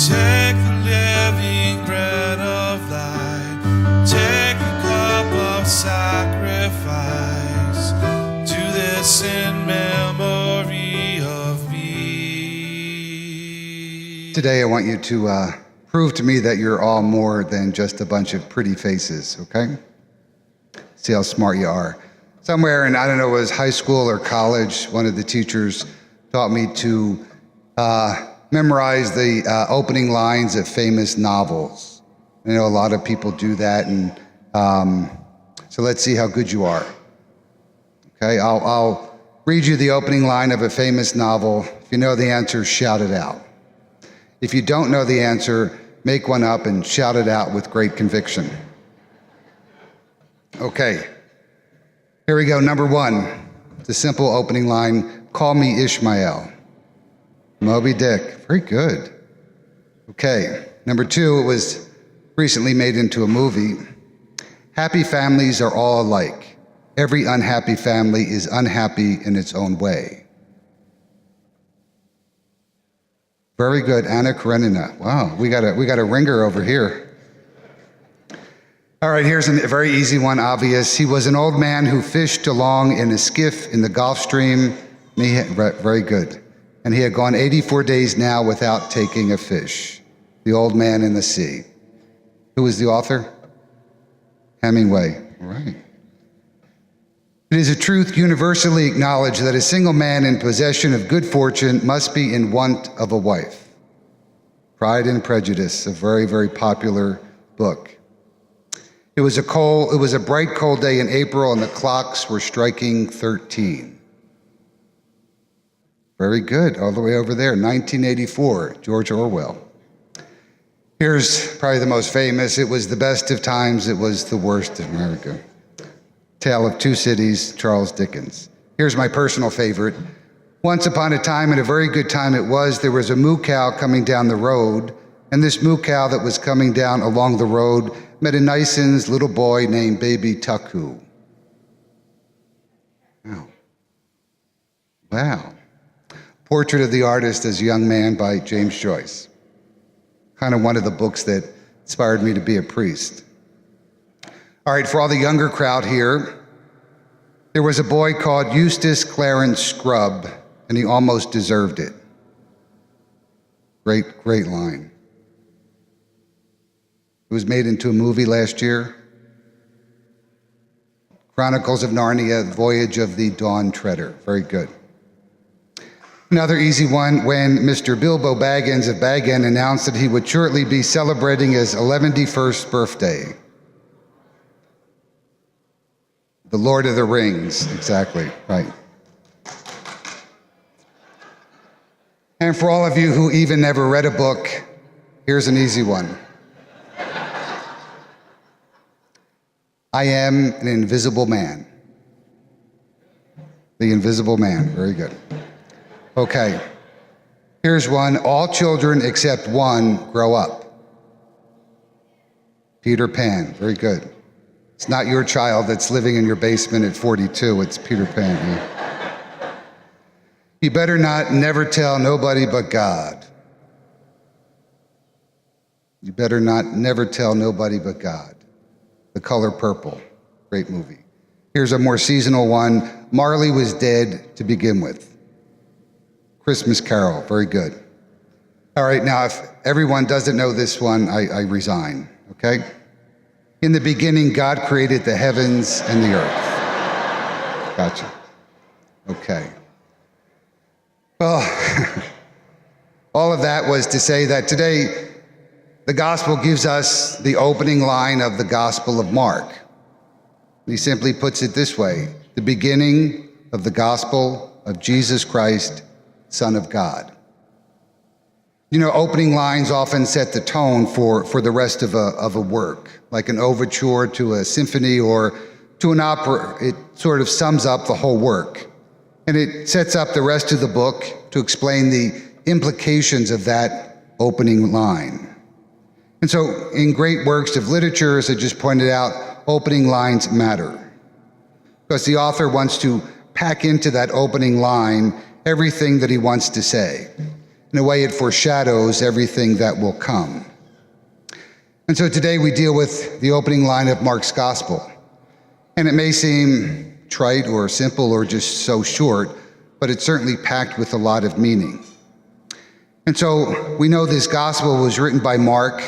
Take the living bread of life, take the cup of sacrifice, do this in memory of me. Today I want you to prove to me that you're all more than just a bunch of pretty faces, okay? See how smart you are. Somewhere in, I don't know, it was high school or college, one of the teachers taught me to memorize the opening lines of famous novels. I know a lot of people do that, and so let's see how good you are. Okay, I'll read you the opening line of a famous novel. If you know the answer, shout it out. If you don't know the answer, make one up and shout it out with great conviction. Okay, here we go. Number one, the simple opening line, call me Ishmael. Moby Dick, very good. Okay, number two, it was recently made into a movie. Happy families are all alike. Every unhappy family is unhappy in its own way. Very good, Anna Karenina. Wow, we got a ringer over here. All right, here's a very easy one, obvious. He was an old man who fished along in a skiff in the Gulf Stream. Very good. And he had gone 84 days now without taking a fish. The Old Man in the Sea. Who was the author? Hemingway. All right. It is a truth universally acknowledged that a single man in possession of good fortune must be in want of a wife. Pride and Prejudice, a very, very popular book. It was a bright, cold day in April, and the clocks were striking 13. Very good, all the way over there, 1984, George Orwell. Here's probably the most famous. It was the best of times, it was the worst of America. Tale of Two Cities, Charles Dickens. Here's my personal favorite. Once upon a time, and a very good time it was, there was a moo cow coming down the road, and this moo cow that was coming down along the road met a nice little boy named Baby Tuckoo. Wow. Wow. Portrait of the Artist as a Young Man by James Joyce. Kind of one of the books that inspired me to be a priest. All right, for all the younger crowd here, there was a boy called Eustace Clarence Scrubb, and he almost deserved it. Great, great line. It was made into a movie last year. Chronicles of Narnia, Voyage of the Dawn Treader. Very good. Another easy one, when Mr. Bilbo Baggins of Baggin announced that he would shortly be celebrating his 11st birthday. The Lord of the Rings, exactly, right. And for all of you who even never read a book, here's an easy one. I am an invisible man. The Invisible Man, very good. Okay, here's one. All children except one grow up. Peter Pan, very good. It's not your child that's living in your basement at 42, it's Peter Pan. Yeah. You better not never tell nobody but God. You better not never tell nobody but God. The Color Purple, great movie. Here's a more seasonal one. Marley was dead to begin with. Christmas Carol, very good. All right, now if everyone doesn't know this one, I resign, okay? In the beginning, God created the heavens and the earth. Gotcha. Okay. Well, all of that was to say that today, the gospel gives us the opening line of the Gospel of Mark. He simply puts it this way, the beginning of the gospel of Jesus Christ, Son of God. You know, opening lines often set the tone for the rest of a work, like an overture to a symphony or to an opera. It sort of sums up the whole work. And it sets up the rest of the book to explain the implications of that opening line. And so in great works of literature, as I just pointed out, opening lines matter. Because the author wants to pack into that opening line everything that he wants to say. In a way, it foreshadows everything that will come. And so today we deal with the opening line of Mark's gospel. And it may seem trite or simple or just so short, but it's certainly packed with a lot of meaning. And so we know this gospel was written by Mark,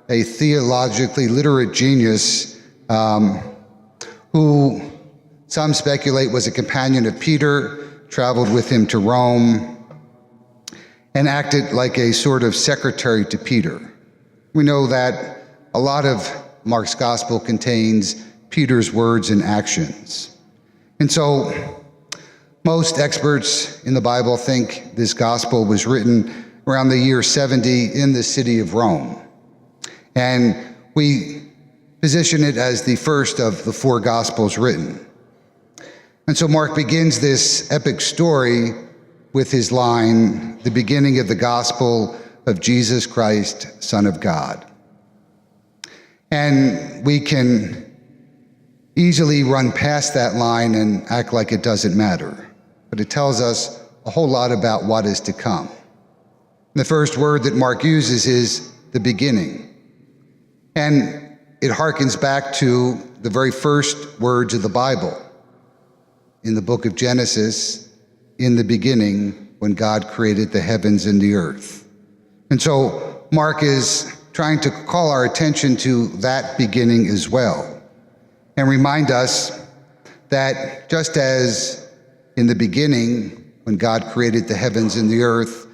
a theologically literate genius who some speculate was a companion of Peter, traveled with him to Rome, and acted like a sort of secretary to Peter. We know that a lot of Mark's gospel contains Peter's words and actions. And so most experts in the Bible think this gospel was written around the year 70 in the city of Rome. And we position it as the first of the four gospels written. And so Mark begins this epic story with his line, the beginning of the gospel of Jesus Christ, Son of God. And we can easily run past that line and act like it doesn't matter. But it tells us a whole lot about what is to come. The first word that Mark uses is the beginning. And it harkens back to the very first words of the Bible. In the book of Genesis, in the beginning, when God created the heavens and the earth. And so Mark is trying to call our attention to that beginning as well, and remind us that just as in the beginning, when God created the heavens and the earth,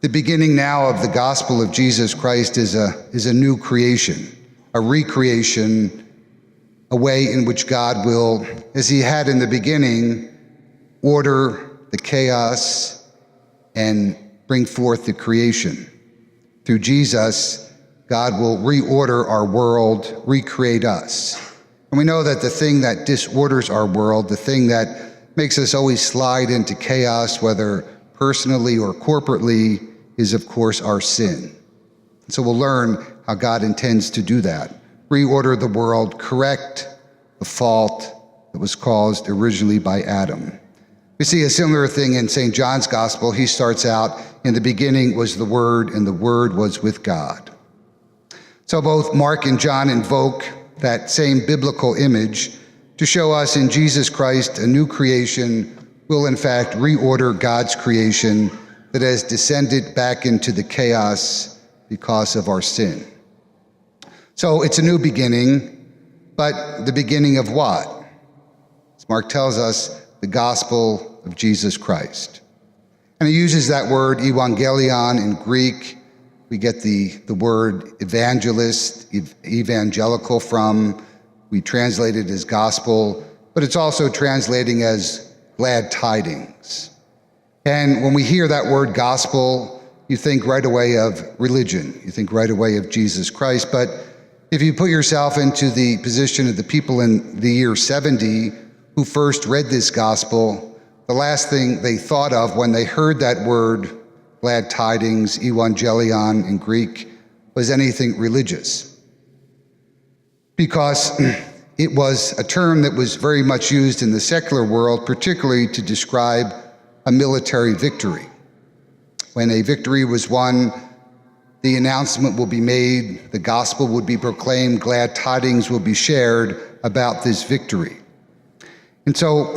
the beginning now of the gospel of Jesus Christ is a new creation, a recreation, a way in which God will, as he had in the beginning, order the chaos and bring forth the creation. Through Jesus, God will reorder our world, recreate us. And we know that the thing that disorders our world, the thing that makes us always slide into chaos, whether personally or corporately, is of course our sin. So we'll learn how God intends to do that. Reorder the world, correct the fault that was caused originally by Adam. We see a similar thing in St. John's Gospel. He starts out, in the beginning was the Word, and the Word was with God. So both Mark and John invoke that same biblical image to show us in Jesus Christ a new creation will in fact reorder God's creation that has descended back into the chaos because of our sin. So it's a new beginning, but the beginning of what? As Mark tells us, the gospel of Jesus Christ. And he uses that word evangelion in Greek. We get the word evangelist, evangelical from. We translate it as gospel, but it's also translating as glad tidings. And when we hear that word gospel, you think right away of religion. You think right away of Jesus Christ. But if you put yourself into the position of the people in the year 70 who first read this gospel, the last thing they thought of when they heard that word, glad tidings, evangelion in Greek, was anything religious. Because it was a term that was very much used in the secular world, particularly to describe a military victory. When a victory was won, the announcement will be made, the gospel would be proclaimed, glad tidings will be shared about this victory. And so,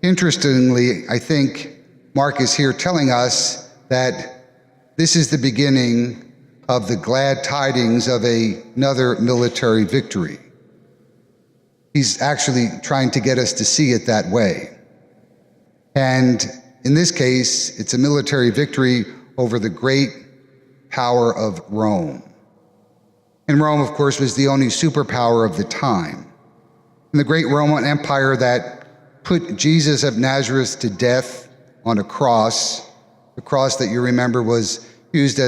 interestingly, I think Mark is here telling us that this is the beginning of the glad tidings of another military victory. He's actually trying to get us to see it that way. And in this case, it's a military victory over the great power of Rome. And Rome, of course, was the only superpower of the time. And the great Roman Empire that put Jesus of Nazareth to death on a cross, the cross that you remember was used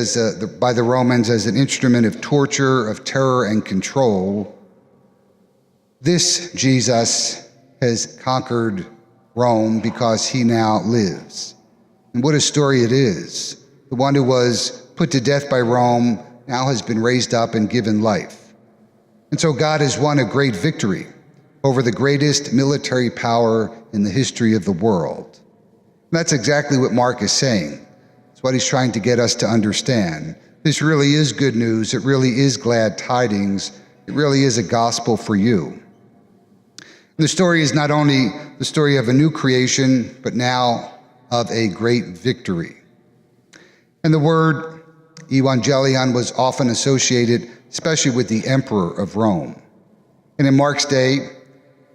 by the Romans as an instrument of torture, of terror, and control. This Jesus has conquered Rome because he now lives. And what a story it is. The one who was put to death by Rome now has been raised up and given life. And so God has won a great victory over the greatest military power in the history of the world. And that's exactly what Mark is saying. It's what he's trying to get us to understand. This really is good news. It really is glad tidings. It really is a gospel for you. And the story is not only the story of a new creation, but now of a great victory. And the word evangelion was often associated, especially with the emperor of Rome. And in Mark's day,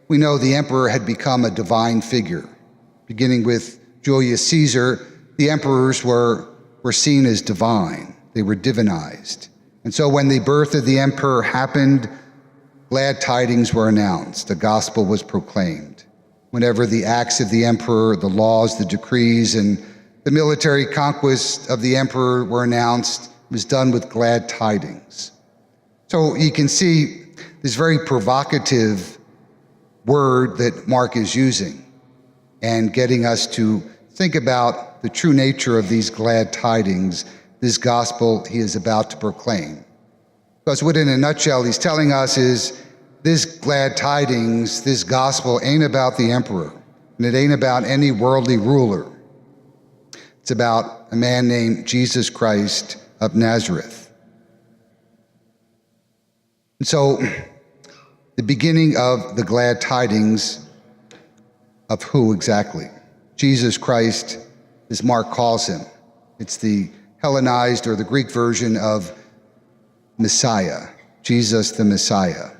we know the emperor had become a divine figure. Beginning with Julius Caesar, the emperors were seen as divine. They were divinized. And so when the birth of the emperor happened, glad tidings were announced. The gospel was proclaimed. Whenever the acts of the emperor, the laws, the decrees, and the military conquest of the emperor were announced, it was done with glad tidings. So you can see this very provocative word that Mark is using and getting us to think about the true nature of these glad tidings, this gospel he is about to proclaim. Because what in a nutshell he's telling us is this glad tidings, this gospel ain't about the emperor, and it ain't about any worldly ruler. It's about a man named Jesus Christ of Nazareth. And so the beginning of the glad tidings of who exactly? Jesus Christ, as Mark calls him. It's the Hellenized or the Greek version of Messiah, Jesus the Messiah.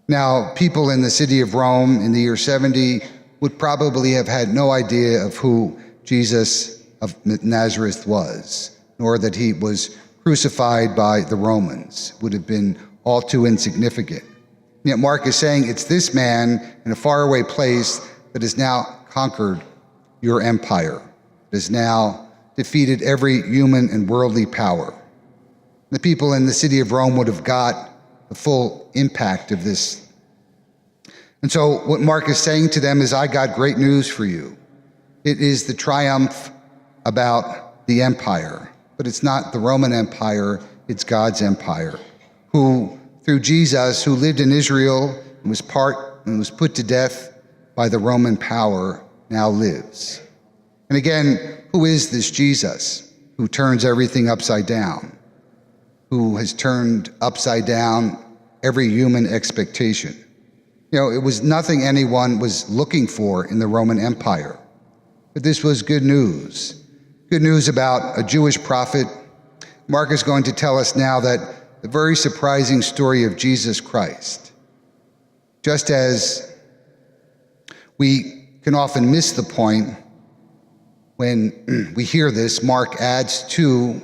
Now, people in the city of Rome in the year 70 would probably have had no idea of who Jesus of Nazareth was, nor that he was crucified by the Romans. It would have been all too insignificant. Yet Mark is saying it's this man in a faraway place that has now conquered your empire, that has now defeated every human and worldly power. The people in the city of Rome would have got the full impact of this. And so what Mark is saying to them is, I got great news for you. It is the triumph about the empire, but it's not the Roman Empire, it's God's empire, who through Jesus, who lived in Israel and was put to death by the Roman power, now lives. And again, who is this Jesus who turns everything upside down, who has turned upside down every human expectation? You know, it was nothing anyone was looking for in the Roman Empire. But this was good news. Good news about a Jewish prophet. Mark is going to tell us now that the very surprising story of Jesus Christ, just as we can often miss the point when we hear this, Mark adds to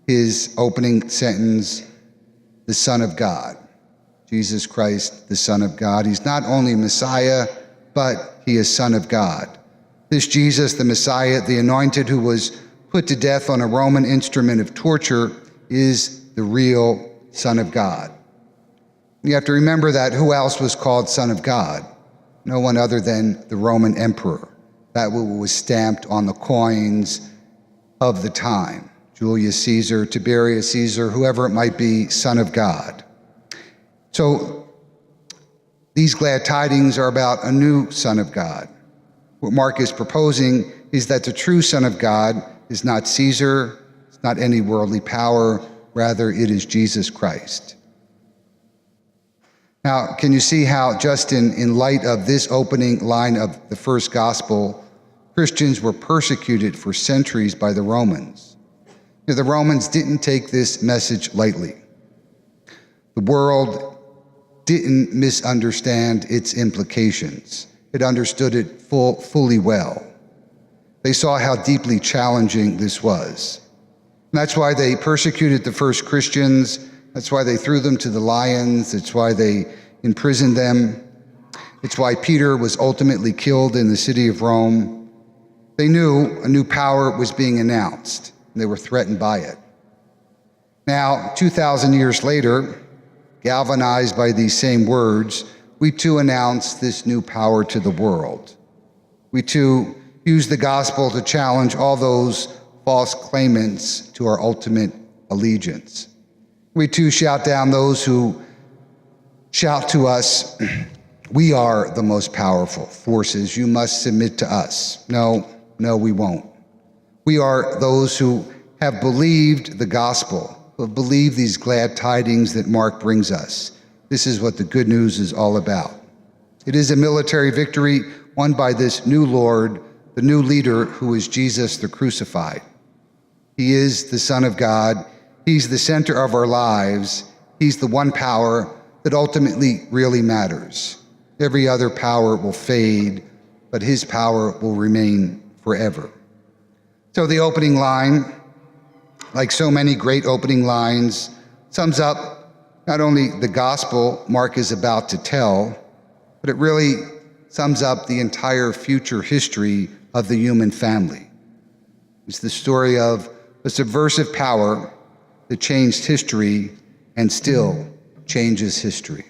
his opening sentence, the Son of God. Jesus Christ, the Son of God. He's not only Messiah, but he is Son of God. This Jesus, the Messiah, the anointed who was put to death on a Roman instrument of torture, is the real Son of God. You have to remember that who else was called Son of God? No one other than the Roman emperor. That was stamped on the coins of the time. Julius Caesar, Tiberius Caesar, whoever it might be, Son of God. So these glad tidings are about a new Son of God. What Mark is proposing is that the true Son of God is not Caesar, it's not any worldly power, rather it is Jesus Christ. Now, can you see how just in light of this opening line of the first gospel, Christians were persecuted for centuries by the Romans? You know, the Romans didn't take this message lightly. The world didn't misunderstand its implications. It understood it fully well. They saw how deeply challenging this was. And that's why they persecuted the first Christians. That's why they threw them to the lions. It's why they imprisoned them. It's why Peter was ultimately killed in the city of Rome. They knew a new power was being announced, and they were threatened by it. Now, 2,000 years later, galvanized by these same words, we too announce this new power to the world. We too use the gospel to challenge all those false claimants to our ultimate allegiance. We too shout down those who shout to us, we are the most powerful forces, you must submit to us. No, we won't. We are those who have believed the gospel, who have believed these glad tidings that Mark brings us. This is what the good news is all about. It is a military victory won by this new Lord, the new leader who is Jesus the crucified. He is the Son of God. He's the center of our lives. He's the one power that ultimately really matters. Every other power will fade, but his power will remain forever. So the opening line, like so many great opening lines, sums up not only the gospel Mark is about to tell, but it really sums up the entire future history of the human family. It's the story of a subversive power that changed history and still changes history.